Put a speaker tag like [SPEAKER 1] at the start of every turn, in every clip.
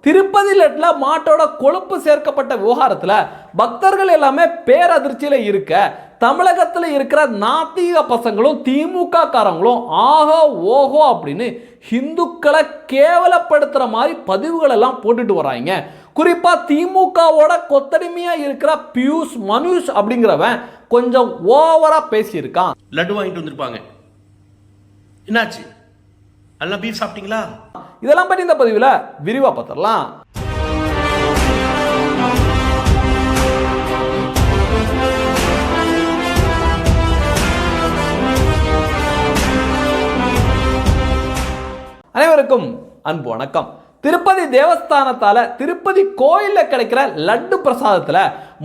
[SPEAKER 1] திருப்பதி லட்டுல மாட்டோட கொழுப்பு சேர்க்கப்பட்ட விவகாரத்தில் பக்தர்கள் எல்லாமே பேரதிர்ச்சியில் இருக்க தமிழகத்தில் இருக்கிற நாத்திக பசங்களும் திமுக காரங்களும் ஆஹோ ஓஹோ அப்படின்னு ஹிந்துக்களை கேவலப்படுத்துற மாதிரி பதிவுகள் எல்லாம் போட்டுட்டு வராங்க. குறிப்பா திமுகவோட கொத்தடிமையா இருக்கிற பியூஷ் மனுஷ் அப்படிங்கிறவன் கொஞ்சம் ஓவரா பேசியிருக்கான்.
[SPEAKER 2] லட்டு வாங்கிட்டு வந்திருப்பாங்க, என்னாச்சு எல்லாம் பீஃப் சாப்பிட்டீங்களா?
[SPEAKER 1] இதெல்லாம் பற்றி இந்த பதிவில் விரிவா பார்த்துடலாம். அனைவருக்கும் அன்பு வணக்கம். திருப்பதி தேவஸ்தானத்தால திருப்பதி கோயில்ல கிடைக்கிற லட்டு பிரசாதத்துல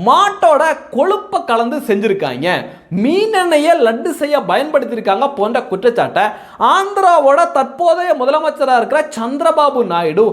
[SPEAKER 1] மாட்டோட கொழுப்பை கலந்து செஞ்சிருக்காங்க, மீன் எண்ணெயை லட்டு செய்ய பயன்படுத்தியிருக்காங்க போன்ற குற்றச்சாட்டை ஆந்திராவோட தற்போதைய முதலமைச்சராக இருக்கிற சந்திரபாபு நாயுடு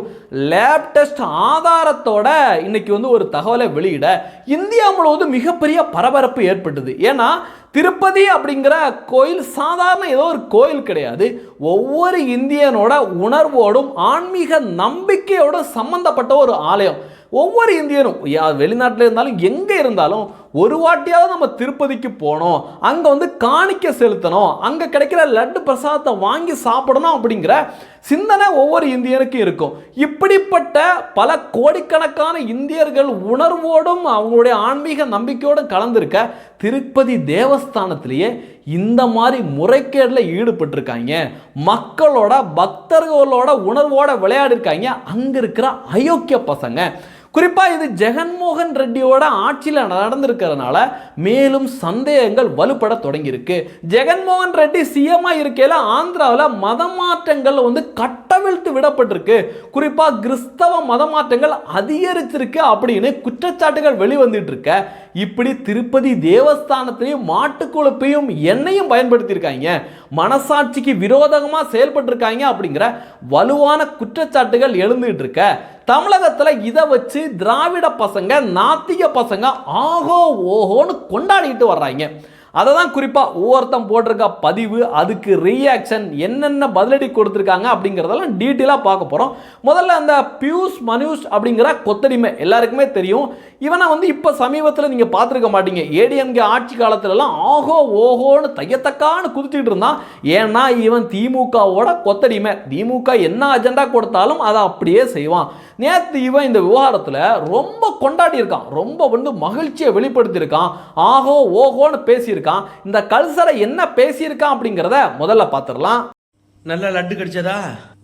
[SPEAKER 1] லேப் டெஸ்ட் ஆதாரத்தோட இன்னைக்கு ஒரு தகவலை வெளியிட இந்தியா முழுவதும் மிகப்பெரிய பரபரப்பு ஏற்பட்டது. ஏன்னா திருப்பதி அப்படிங்கிற கோயில் சாதாரண ஏதோ ஒரு கோயில் கிடையாது. ஒவ்வொரு இந்தியனோட உணர்வோடும் ஆன்மீக நம்பிக்கையோடும் சம்பந்தப்பட்ட ஒரு ஆலயம். ஒவ்வொரு இந்தியனும் வெளிநாட்டில் இருந்தாலும் எங்கே இருந்தாலும் ஒரு வாட்டியாவது நம்ம திருப்பதிக்கு போனோம், அங்கே காணிக்க செலுத்தணும், அங்கே கிடைக்கிற லட்டு பிரசாதத்தை வாங்கி சாப்பிடணும் அப்படிங்கிற சிந்தனை ஒவ்வொரு இந்தியனுக்கும் இருக்கும். இப்படிப்பட்ட பல கோடிக்கணக்கான இந்தியர்கள் உணர்வோடும் அவங்களுடைய ஆன்மீக நம்பிக்கையோடும் கலந்திருக்க திருப்பதி தேவஸ்தானத்திலேயே இந்த மாதிரி முறைகேடில் ஈடுபட்டிருக்காங்க. மக்களோட பக்தர்களோட உணர்வோட விளையாடிருக்காங்க அங்கே இருக்கிற அயோக்கிய பசங்க. குறிப்பாக இது ஜெகன்மோகன் ரெட்டியோட ஆட்சியில் நடந்திருக்கிறதுனால மேலும் சந்தேகங்கள் வலுப்பட தொடங்கியிருக்கு. ஜெகன்மோகன் ரெட்டி சிஎம்மா இருக்கையில் ஆந்திராவில் மத மாற்றங்கள் கட்டவிழ்த்து விடப்பட்டிருக்கு. குறிப்பாக கிறிஸ்தவ மத மாற்றங்கள் அதிகரிச்சிருக்கு அப்படின்னு குற்றச்சாட்டுகள் வெளிவந்துட்டு இருக்க இப்படி திருப்பதி தேவஸ்தானத்திலையும் மாட்டுக்கொழுப்பையும் எண்ணெயும் பயன்படுத்தியிருக்காங்க, மனசாட்சிக்கு விரோதமாக செயல்பட்டிருக்காங்க அப்படிங்கிற வலுவான குற்றச்சாட்டுகள் எழுந்துட்டு இருக்க தமிழகத்தில் இதை வச்சு திராவிட பசங்க நாத்திக பசங்க ஆகோ ஓஹோன்னு கொண்டாடிட்டு வர்றாங்க. அதை தான் குறிப்பாக ஒவ்வொருத்தம் போட்டிருக்க பதிவு, அதுக்கு ரியாக்ஷன், என்னென்ன பதிலடி கொடுத்துருக்காங்க அப்படிங்கிறதெல்லாம் டீட்டெயிலாக பார்க்க போகிறோம். முதல்ல அந்த பியூஷ் மனுஷ் அப்படிங்கிற கொத்தடிமை எல்லாருக்குமே தெரியும். இவனை இப்போ சமீபத்தில் நீங்கள் பார்த்துருக்க மாட்டீங்க. ஏடிஎம்கே ஆட்சி காலத்துலலாம் ஆகோ ஓஹோன்னு தையத்தக்கான்னு குதிச்சுட்டு இருந்தான். ஏன்னா இவன் திமுகவோட கொத்தடிமை. திமுக என்ன அஜெண்டா கொடுத்தாலும் அதை அப்படியே செய்வான். நேற்று இவன் இந்த விவகாரத்தில் ரொம்ப கொண்டாடி இருக்கான், ரொம்ப மகிழ்ச்சியை வெளிப்படுத்தியிருக்கான், ஆகோ ஓஹோன்னு பேசியிருக்கான். இந்த கல்சரை என்ன பேசியிருக்கான் அப்படிங்கிறத முதல்ல பார்த்துடலாம்.
[SPEAKER 2] நல்ல லட்டு கிடைச்சதா?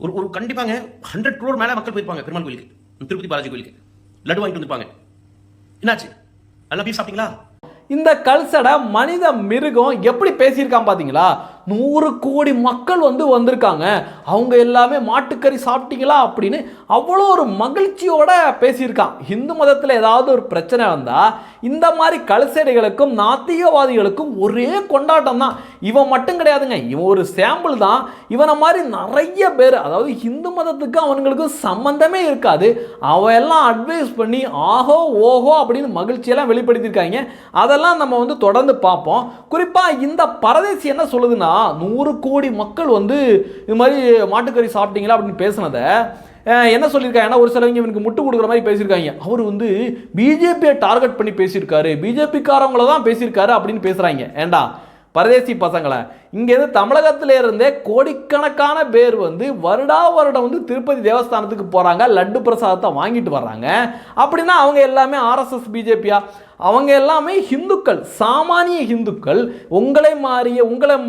[SPEAKER 2] ஒரு கண்டிப்பாங்க 100 crore மேல மக்கள் போயிருப்பாங்க பெருமாள் கோயிலுக்கு, திருப்பதி பாலாஜி கோயிலுக்கு லட்டு வாங்கிட்டு வந்திருப்பாங்க, என்னாச்சு எல்லாம் பீஃப் சாப்பிட்டீங்களா?
[SPEAKER 1] இந்த கல்சடை மனித மிருகம் எப்படி பேசியிருக்கான் பார்த்தீங்களா? 100 கோடி மக்கள் வந்திருக்காங்க, அவங்க எல்லாமே மாட்டுக்கறி சாப்பிட்டீங்களா அப்படின்னு அவ்வளோ ஒரு மகிழ்ச்சியோட பேசியிருக்கான். இந்து மதத்தில் ஏதாவது ஒரு பிரச்சனை வந்தால் இந்த மாதிரி கல்சடைகளுக்கும் நாத்திகவாதிகளுக்கும் ஒரே கொண்டாட்டம் தான். இவன் மட்டும் கிடையாதுங்க, இவன் ஒரு சாம்பிள் தான். இவனை மாதிரி நிறைய பேர், அதாவது இந்து மதத்துக்கு அவனுங்களுக்கும் சம்பந்தமே இருக்காது, அவன் எல்லாம் அட்வைஸ் பண்ணி ஆஹோ ஓஹோ அப்படின்னு மகிழ்ச்சியெல்லாம் வெளிப்படுத்தியிருக்காங்க. அதெல்லாம் நம்ம தொடர்ந்து பார்ப்போம். குறிப்பாக இந்த பரதேசி என்ன சொல்லுதுன்னா, 100 கோடி மக்கள் இது மாதிரி மாட்டுக்கறி சாப்பிட்டீங்களா அப்படின்னு பேசுனதை என்ன சொல்லியிருக்காங்க, ஒரு சிலவங்க இவனுக்கு முட்டு கொடுக்குற மாதிரி பேசியிருக்காங்க. அவர் பிஜேபியை டார்கெட் பண்ணி பேசியிருக்காரு, பிஜேபிக்காரவங்கள தான் பேசியிருக்காரு அப்படின்னு பேசுகிறாங்க. ஏண்டா பரதேசி பசங்களை, இங்கேருந்து தமிழகத்தில இருந்தே கோடிக்கணக்கான பேர் வருடா வருடம் திருப்பதி தேவஸ்தானத்துக்கு போகிறாங்க, லட்டு பிரசாதத்தை வாங்கிட்டு வர்றாங்க. அப்படின்னா அவங்க எல்லாமே ஆர்எஸ்எஸ் பிஜேபியா? அவங்க எல்லாமே ஹிந்துக்கள், சாமானிய ஹிந்துக்கள். உங்களை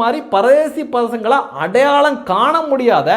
[SPEAKER 1] மாதிரி பரதேசி பசங்களை அடையாளம் காண முடியாத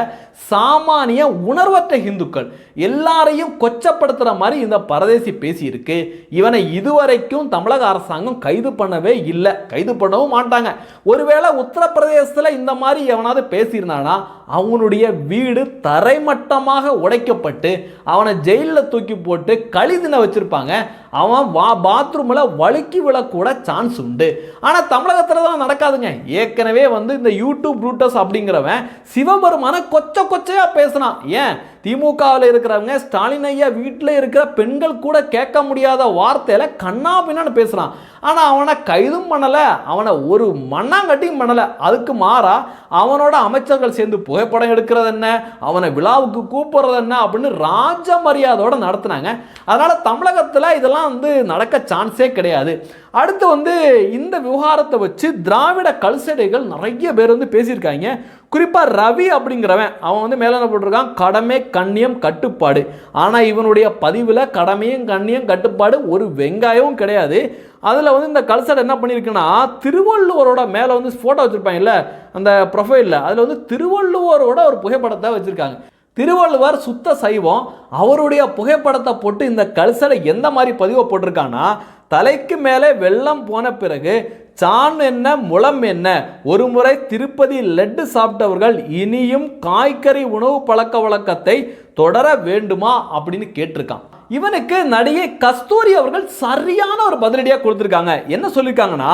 [SPEAKER 1] சாமானிய உணர்வற்ற ஹிந்துக்கள். எல்லாரையும் கொச்சப்படுத்துகிற மாதிரி இந்த பரதேசி பேசியிருக்கு. இவனை இதுவரைக்கும் தமிழக அரசாங்கம் கைது பண்ணவே இல்லை, கைது பண்ணவும் மாட்டாங்க. ஒருவேளை உத்தரப்பிரதேசத்தில் இந்த மாதிரி எவனாவது பேசியிருந்தானா அவனுடைய வீடு தரைமட்டமாக உடைக்கப்பட்டு அவனை ஜெயிலில் தூக்கி போட்டு கழிதின வச்சிருப்பாங்க. அவன் பாத்ரூமில் வழுக்கி விழக்கூட சான்ஸ் உண்டு. ஆனால் தமிழகத்தில் தான் நடக்காதுங்க. ஏற்கனவே வந்து இந்த யூடியூப் ப்ரூட்டஸ் அப்படிங்கிறவன் சிவபெருமான கொச்சையாக பேசினான். ஏன் திமுகவில் இருக்கிறவங்க ஸ்டாலின் ஐயா வீட்டில் இருக்கிற பெண்கள் கூட கேட்க முடியாத வார்த்தையில் கண்ணா பின்னான்னு பேசுகிறான். ஆனால் அவனை கைதும் பண்ணலை, அவனை ஒரு மண்ணாங்கட்டியும் பண்ணலை. அதுக்கு மாறா அவனோட அமைச்சர்கள் சேர்ந்து புகைப்படம் எடுக்கிறது என்ன, அவனை விழாவுக்கு கூப்பிடுறது என்ன அப்படின்னு ராஜ மரியாதையோடு நடத்தினாங்க. அதனால் தமிழகத்தில் இதெல்லாம் வந்து நடக்க சான்ஸே கிடையாது. அடுத்து வந்து இந்த விவகாரத்தை வச்சு திராவிட கல்சடைகள் நிறைய பேர் வந்து பேசியிருக்காங்க. குறிப்பாக ரவி அப்படிங்கிறவன் அவன் வந்து மேலே என்ன போட்டிருக்கான், கடமை கண்ணியம் கட்டுப்பாடு. ஆனால் இவனுடைய பதிவில் கடமையும் கண்ணியம் கட்டுப்பாடு ஒரு வெங்காயமும் கிடையாது. அதில் வந்து இந்த கல்சர் என்ன பண்ணியிருக்குன்னா, திருவள்ளுவரோட மேலே வந்து ஃபோட்டோ வச்சுருப்பாங்கல்ல அந்த ப்ரொஃபைலில், அதில் வந்து திருவள்ளுவரோட ஒரு புகைப்படத்தை வச்சுருக்காங்க. திருவள்ளுவர் சுத்த சைவம், அவருடைய புகைப்படத்தை போட்டு இந்த கல்சரை எந்த மாதிரி பதிவை போட்டிருக்கான்னா, தலைக்கு மேலே வெள்ளம் போன பிறகு சான் என்ன முளம் என்ன, ஒரு முறை திருப்பதி லட்டு சாப்பிட்டவர்கள் இனியும் காய்கறி உணவு பழக்க வழக்கத்தை தொடர வேண்டுமா அப்படின்னு கேட்டிருக்கான். இவனுக்கு நடிகை கஸ்தூரி அவர்கள் சரியான ஒரு பதிலடியாக கொடுத்துருக்காங்க. என்ன சொல்லியிருக்காங்கன்னா,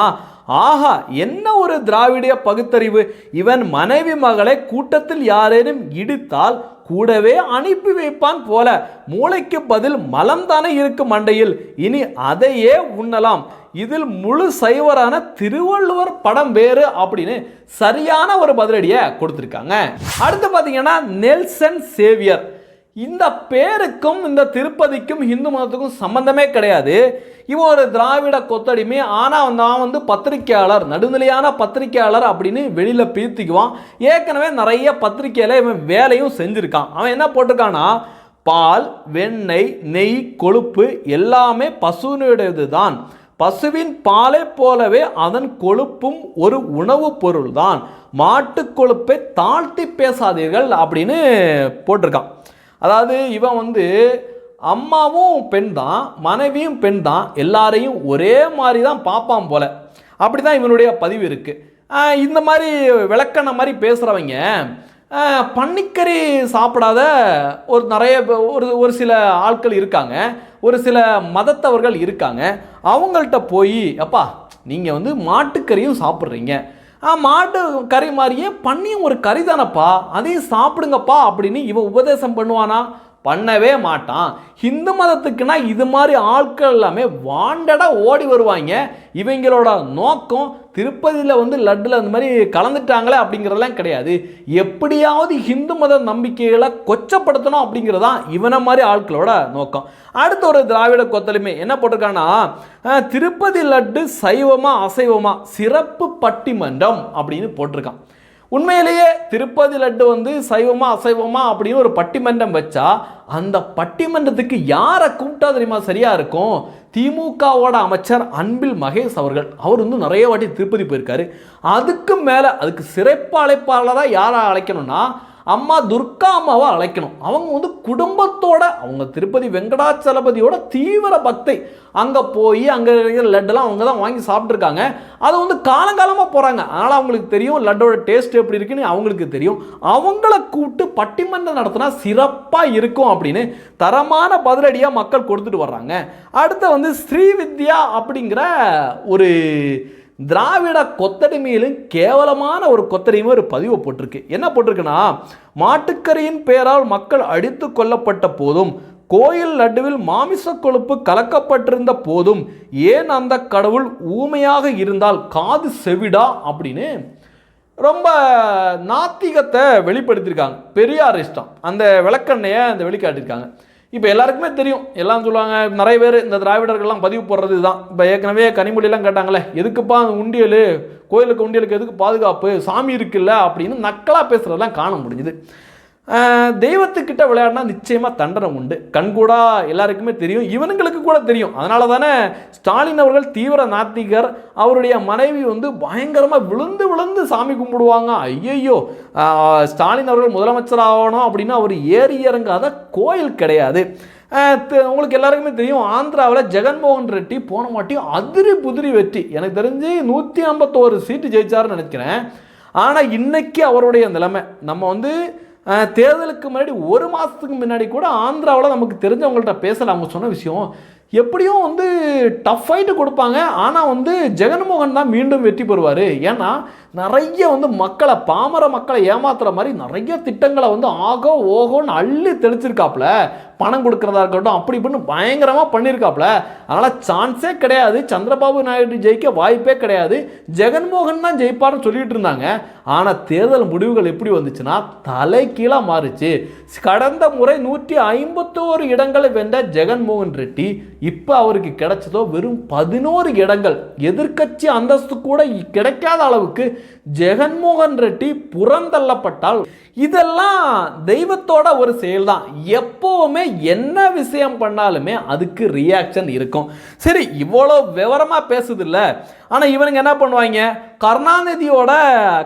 [SPEAKER 1] ஆஹா என்ன ஒரு திராவிடிய பகுத்தறிவு, இவன் மனைவி மகளை கூட்டத்தில் யாரேனும் இடித்தால் கூடவே அனுப்பி வைப்பான் போல, மூளைக்கு பதில் மலம் தானே இருக்கு மண்டையில், இனி அதையே உண்ணலாம், இதில் முழு சைவரான திருவள்ளுவர் படம் வேறு அப்படின்னு சரியான ஒரு பதிலடியை கொடுத்துருக்காங்க. அடுத்து பார்த்தீங்கன்னா நெல்சன் சேவியர். இந்த பேருக்கும் இந்த திருப்பதிக்கும் இந்து மதத்துக்கும் சம்பந்தமே கிடையாது. இவன் ஒரு திராவிட கொத்தடிமை. ஆனால் நான் வந்து பத்திரிகையாளர், நடுநிலையான பத்திரிகையாளர் அப்படின்னு வெளியில் பீர்த்திக்குவான். ஏற்கனவே நிறைய பத்திரிகையில் இவன் வேலையும் செஞ்சுருக்கான். அவன் என்ன போட்டிருக்கான்னா, பால் வெண்ணெய் நெய் கொழுப்பு எல்லாமே பசுவினுடையது தான், பசுவின் பாலை போலவே அதன் கொழுப்பும் ஒரு உணவுப் பொருள் தான், மாட்டு கொழுப்பை தாழ்த்தி பேசாதீர்கள் அப்படின்னு போட்டிருக்கான். அதாவது இவன் வந்து அம்மாவும் பெண் தான், மனைவியும் பெண் தான், எல்லாரையும் ஒரே மாதிரி தான் பார்ப்பான் போல, அப்படி தான் இவனுடைய பதிவு இருக்குது. இந்த மாதிரி விளக்கண மாதிரி பேசுகிறவங்க பன்னிக்கறி சாப்பிடாத ஒரு சில ஆட்கள் இருக்காங்க, ஒரு சில மதத்தவர்கள் இருக்காங்க. அவங்கள்ட்ட போய் அப்பா நீங்கள் வந்து மாட்டுக்கறியும் சாப்பிட்றீங்க, மாட்டு கறி மாதிரியே பன்னியும் ஒரு கறி தானப்பா, அதையும் சாப்பிடுங்கப்பா அப்படின்னு இவன் உபதேசம் பண்ணுவானா? பண்ணவே மாட்டான். ஹிந்து மதத்துக்குன்னா இது மாதிரி ஆட்கள் எல்லாமே வாண்டடாக ஓடி வருவாங்க. இவங்களோட நோக்கம் திருப்பதியில் வந்து லட்டில் அந்த மாதிரி கலந்துட்டாங்களே அப்படிங்கிறதெல்லாம் கிடையாது. எப்படியாவது ஹிந்து மத நம்பிக்கைகளை கொச்சப்படுத்தணும் அப்படிங்கிறதான் இவனை மாதிரி ஆட்களோட நோக்கம். அடுத்த ஒரு திராவிட கொத்தலுமே என்ன போட்டிருக்கான்னா, திருப்பதி லட்டு சைவமா அசைவமா சிறப்பு பட்டிமன்றம் அப்படின்னு போட்டிருக்கான். உண்மையிலேயே திருப்பதி லட்டு வந்து சைவமா அசைவமா அப்படின்னு ஒரு பட்டிமன்றம் வச்சா அந்த பட்டிமன்றத்துக்கு யாரை கூப்பிட்டா தெரியுமா சரியா இருக்கும்? திமுகவோட அமைச்சர் அன்பில் மகேஷ் அவர்கள். அவர் வந்து நிறைய வாட்டி திருப்பதி போயிருக்காரு. அதுக்கு மேலே அதுக்கு சிறப்பு அழைப்பாளராக யாரை அழைக்கணும்னா அம்மா துர்கா அம்மாவை அழைக்கணும். அவங்க வந்து குடும்பத்தோட, அவங்க திருப்பதி வெங்கடாச்சலபதியோட தீவிர பக்தை. அங்கே போய் அங்கே இருக்கிற லட்டெல்லாம் அவங்க தான் வாங்கி சாப்பிட்ருக்காங்க. அதை வந்து காலங்காலமாக போகிறாங்க. அதனால் அவங்களுக்கு தெரியும் லட்டோட டேஸ்ட் எப்படி இருக்குன்னு அவங்களுக்கு தெரியும். அவங்கள கூப்பிட்டு பட்டிமன்றம் நடத்தினா சிறப்பாக இருக்கும் அப்படின்னு தரமான பதிலடியாக மக்கள் கொடுத்துட்டு வர்றாங்க. அடுத்து வந்து ஸ்ரீவித்யா அப்படிங்கிற ஒரு திராவிட கொத்தடிமையிலும் கேவலமான ஒரு கொத்தடிமை ஒரு பதிவை போட்டிருக்கு. என்ன போட்டிருக்குன்னா, மாட்டுக்கறியின் பெயரால் மக்கள் அடித்து கொல்லப்பட்ட போதும், கோயில் லட்டுவில் மாமிச கொழுப்பு கலக்கப்பட்டிருந்த போதும் ஏன் அந்த கடவுள் ஊமையாக இருந்தால் காது செவிடா அப்படின்னு ரொம்ப நாத்திகத்தை வெளிப்படுத்தியிருக்காங்க. பெரியார் இஷ்டம் அந்த விளக்கண்ணையை அந்த வெளிக்காட்டியிருக்காங்க. இப்போ எல்லாருக்குமே தெரியும், எல்லாம் சொல்லுவாங்க, நிறைய பேர் இந்த திராவிடர்கள்லாம் பதிவு போடுறது தான். இப்போ ஏற்கனவே கனிமொழியெல்லாம் கேட்டாங்களே, எதுக்குப்பா உண்டியல், கோயிலுக்கு உண்டியலுக்கு எதுக்கு பாதுகாப்பு, சாமி இருக்குல்ல அப்படின்னு நக்கலாக பேசுகிறதெல்லாம் காண முடிஞ்சுது. தெய்வத்துக்கிட்ட விளையாடினா நிச்சயமாக தண்டனை உண்டு. கண்கூடா எல்லாருக்குமே தெரியும், இவனுங்களுக்கு கூட தெரியும். அதனால தானே ஸ்டாலின் அவர்கள் தீவிர நாத்திகர். அவருடைய மனைவி வந்து பயங்கரமாக விழுந்து விழுந்து சாமி கும்பிடுவாங்க. ஐயையோ, ஸ்டாலின் அவர்கள் முதலமைச்சர் ஆகணும் அப்படின்னா அவர் ஏறி இறங்காத கோயில் கிடையாது. உங்களுக்கு எல்லாருக்குமே தெரியும், ஆந்திராவில் ஜெகன்மோகன் ரெட்டி போன மாட்டி அதிரி புதிரி வெற்றி. எனக்கு தெரிஞ்சு 151 சீட்டு ஜெயிச்சாருன்னு நினைக்கிறேன். ஆனால் இன்னைக்கு அவருடைய நிலைமை, நம்ம வந்து தேர்தலுக்கு முன்னாடி ஒரு மாதத்துக்கு முன்னாடி கூட ஆந்திராவில் நமக்கு தெரிஞ்சவங்கள்ட்ட பேசல. அவங்க சொன்ன விஷயம், எப்படியும் வந்து டஃப் ஃபைட்டு கொடுப்பாங்க. ஆனால் வந்து ஜெகன்மோகன் தான் மீண்டும் வெற்றி பெறுவார். ஏன்னா நிறைய வந்து மக்களை, பாமர மக்களை ஏமாத்துற மாதிரி நிறைய திட்டங்களை வந்து ஆகோ ஓகோன்னு அள்ளி தெளிச்சிருக்காப்புல. பணம் கொடுக்கறதா இருக்கட்டும், அப்படி இப்படின்னு பயங்கரமாக பண்ணியிருக்காப்புல. அதனால் சான்ஸே கிடையாது, சந்திரபாபு நாயுடு ஜெயிக்க வாய்ப்பே கிடையாது, ஜெகன்மோகன் தான் ஜெயிப்பார்னு சொல்லிட்டு இருந்தாங்க. ஆனால் தேர்தல் முடிவுகள் எப்படி வந்துச்சுன்னா தலைகீழாக மாறுச்சு. கடந்த முறை 151 இடங்களை வென்ற ஜெகன்மோகன் ரெட்டி இப்போ அவருக்கு கிடைச்சதோ வெறும் 11 இடங்கள். எதிர்க்கட்சி அந்தஸ்து கூட கிடைக்காத அளவுக்கு ஜெகன்மோகன் ரெட்டி புறந்தள்ளப்பட்டால் இதெல்லாம் தெய்வத்தோட ஒரு செயல் தான். எப்பவுமே என்ன விஷயம் பண்ணாலுமே அதுக்கு ரியாக்ஷன் இருக்கும். சரி, இவ்வளோ விவரமா பேசுது இல்ல, ஆனா இவனுங்க என்ன பண்ணுவாங்க, கருணாநிதியோட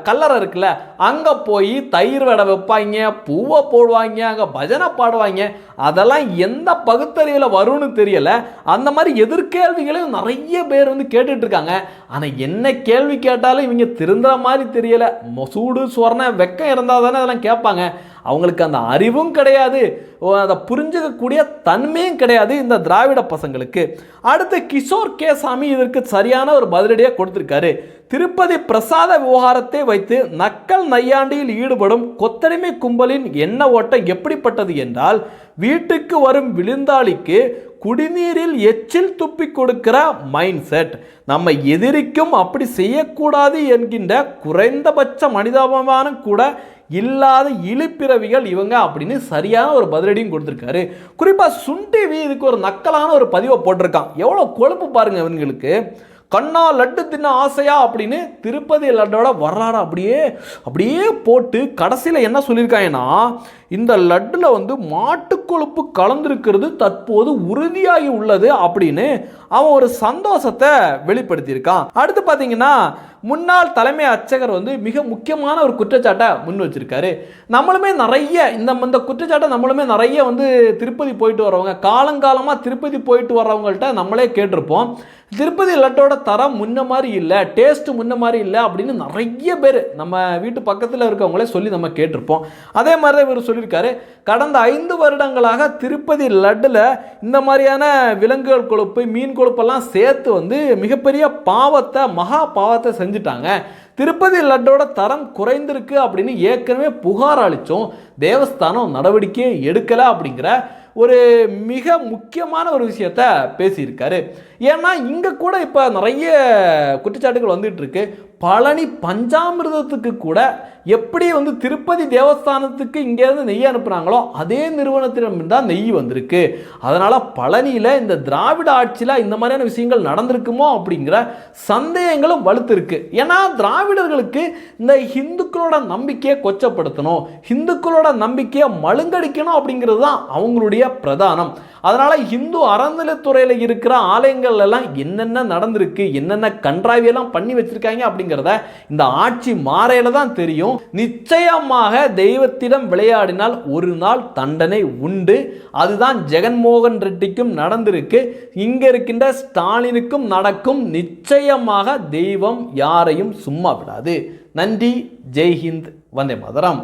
[SPEAKER 1] கல்லறை இருக்குல்ல, அங்க போய் தயிர் வடை வைப்பாங்க, பூவை போடுவாங்க, அங்க பஜனை பாடுவாங்க. அதெல்லாம் எந்த பகுத்தறிவில் வரும்னு தெரியல. அந்த மாதிரி எதிர்கேள்விகளையும் நிறைய பேர் வந்து கேட்டுட்டு இருக்காங்க. ஆனா என்ன கேள்வி கேட்டாலும் இவங்க திருந்துற மாதிரி தெரியல. சூடு சொரண வெக்கம் இருந்தால் தானே அதெல்லாம் கேட்பாங்க. அவங்களுக்கு அந்த அறிவும் கிடையாது, அதை புரிஞ்சுக்கக்கூடிய தன்மையும் கிடையாது இந்த திராவிட பசங்களுக்கு. அடுத்து கிஷோர் கே சாமி இதற்கு சரியான ஒரு பதிலடியாக கொடுத்திருக்காரு. திருப்பதி பிரசாத விவகாரத்தை வைத்து நக்கல் நையாண்டியில் ஈடுபடும் கொத்தடிமை கும்பலின் எண்ண ஓட்டம் எப்படிப்பட்டது என்றால், வீட்டுக்கு வரும் விழுந்தாளிக்கு குடிநீரில் எச்சில் துப்பி கொடுக்கிற மைண்ட் செட். நம்ம எதிரிக்கும் அப்படி செய்யக்கூடாது என்கின்ற குறைந்தபட்ச மனிதாபிமானம் கூட இல்லாத இழிப்பிறவிகள் இவங்க அப்படின்னு சரியான ஒரு பதிலடியும் கொடுத்துருக்காரு. குறிப்பாக சுன் டிவி இதுக்கு ஒரு நக்கலான ஒரு பதிவை போட்டிருக்கான். எவ்வளோ கொழுப்பு பாருங்க இவங்களுக்கு. கண்ணா லட்டு தின்ன ஆசையா அப்படின்னு திருப்பதி லட்டோட வரலாறு அப்படியே போட்டு கடைசியில் என்ன சொல்லியிருக்காங்கன்னா, இந்த லட்டில் வந்து மாட்டுக்கொழுப்பு கலந்துருக்கிறது தற்போது உறுதியாகி உள்ளது அப்படின்னு அவன் ஒரு சந்தோஷத்தை வெளிப்படுத்தியிருக்கான். அடுத்து பார்த்தீங்கன்னா, முன்னாள் தலைமை அர்ச்சகர் வந்து மிக முக்கியமான ஒரு குற்றச்சாட்டை முன் வச்சிருக்காரு. நம்மளுமே நிறைய இந்த குற்றச்சாட்டை நம்மளுமே நிறைய வந்து திருப்பதி போயிட்டு வரவங்க, காலங்காலமாக திருப்பதி போயிட்டு வர்றவங்கள்ட்ட நம்மளே கேட்டிருப்போம். திருப்பதி லட்டோட தரம் முன்ன மாதிரி இல்லை, டேஸ்ட் முன்ன மாதிரி இல்லை அப்படின்னு நிறைய பேர் நம்ம வீட்டு பக்கத்தில் இருக்கவங்களே சொல்லி நம்ம கேட்டிருப்போம். அதே மாதிரி தான் இவர் சொல்லியிருக்காரு, கடந்த 5 வருடங்களாக திருப்பதி லட்டில் இந்த மாதிரியான விலங்குகள் கொழுப்பு, மீன் கொழுப்பெல்லாம் சேர்த்து வந்து மிகப்பெரிய பாவத்தை, மகா பாவத்தை செஞ்சுட்டாங்க. திருப்பதி லட்டோட தரம் குறைந்திருக்கு அப்படின்னு ஏற்கனவே புகார் அளித்தோம், தேவஸ்தானம் நடவடிக்கையை எடுக்கலை அப்படிங்கிற ஒரு மிக முக்கியமான ஒரு விஷயத்த பேசியிருக்காரு. ஏன்னா இங்கே கூட இப்போ நிறைய குற்றச்சாட்டுகள் வந்துட்டு இருக்கு. பழனி பஞ்சாமிர்தத்துக்கு கூட எப்படி வந்து திருப்பதி தேவஸ்தானத்துக்கு இங்கேருந்து நெய் அனுப்புகிறாங்களோ அதே நிறுவனத்திடம் தான் நெய் வந்திருக்கு. அதனால் பழனியில் இந்த திராவிட ஆட்சியில் இந்த மாதிரியான விஷயங்கள் நடந்திருக்குமோ அப்படிங்கிற சந்தேகங்களும் வலுத்திருக்கு. ஏன்னா திராவிடர்களுக்கு இந்த இந்துக்களோட நம்பிக்கையை கொச்சப்படுத்தணும், இந்துக்களோட நம்பிக்கையை மழுங்கடிக்கணும் அப்படிங்கிறது தான் அவங்களுடைய பிரதானம். அதனால் இந்து அறநிலைத்துறையில் இருக்கிற ஆலயங்கள் எல்லாம் என்னென்ன நடந்திருக்கு, என்னென்ன கன்றாவியெல்லாம் பண்ணி வச்சிருக்காங்க அப்படிங்கிறத இந்த ஆட்சி மாறையில தான் தெரியும். நிச்சயமாக தெய்வத்திடம் விளையாடினால் ஒரு நாள் தண்டனை உண்டு. அதுதான் ஜெகன்மோகன் ரெட்டிக்கும் நடந்திருக்கு, இங்க இருக்கின்ற ஸ்டாலினுக்கும் நடக்கும். நிச்சயமாக தெய்வம் யாரையும் சும்மா விடாது. நன்றி. ஜெய்ஹிந்த். வந்தே மாதரம்.